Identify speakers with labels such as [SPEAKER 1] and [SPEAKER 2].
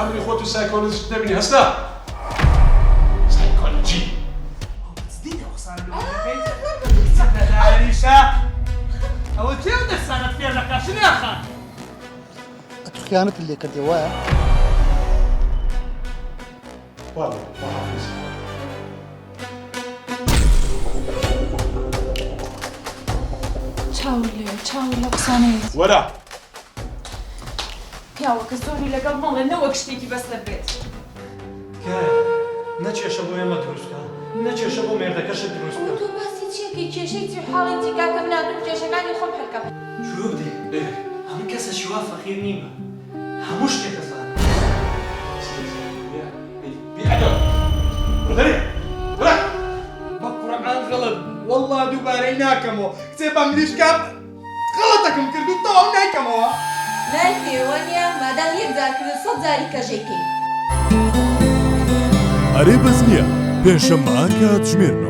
[SPEAKER 1] هەڕی خۆت و سایکۆلۆجیست دەبینی هەستا سایکۆلۆجی
[SPEAKER 2] دیدە قسان لەکەی سەدەداریشە ئەوە چێو دەستانت پێ دەکات شنیاخان
[SPEAKER 3] ئەتو خیانەت لێ کردی وایە؟
[SPEAKER 1] والله خواحافظ
[SPEAKER 4] چاور لە قسانەیەت
[SPEAKER 1] وەرە
[SPEAKER 4] پیاوەکە زۆری لەگەڵ ماڵە نەوەک شتێکی بەستە بێت
[SPEAKER 2] نەچێشە بۆ ئێمە دروستکە نەچێشە بۆ مێردەکەشت دروستکە
[SPEAKER 4] تۆ باسی چیەکەی کێشەی چی حاڵی جیگاکە مناتون کێشەکانی خۆم هەرکە
[SPEAKER 2] شروع دی هەموو کەسە شیوا فەقیر نیمە هەموو شتێکە زانە
[SPEAKER 1] بيعدو ودري ولا
[SPEAKER 2] بە قورعان غەڵەت وەڵڵا دووبارەی ناکەمەوە کتێبە مریشکام غەڵەتەکەم کرد و تەواو نایکەمەوە
[SPEAKER 5] لای پێوە نیە مادام یەکجار کرد 100 جاری کەژێکەی
[SPEAKER 6] ئەرێ بەس نییە پێنجشەممە کات ژمێرنەوە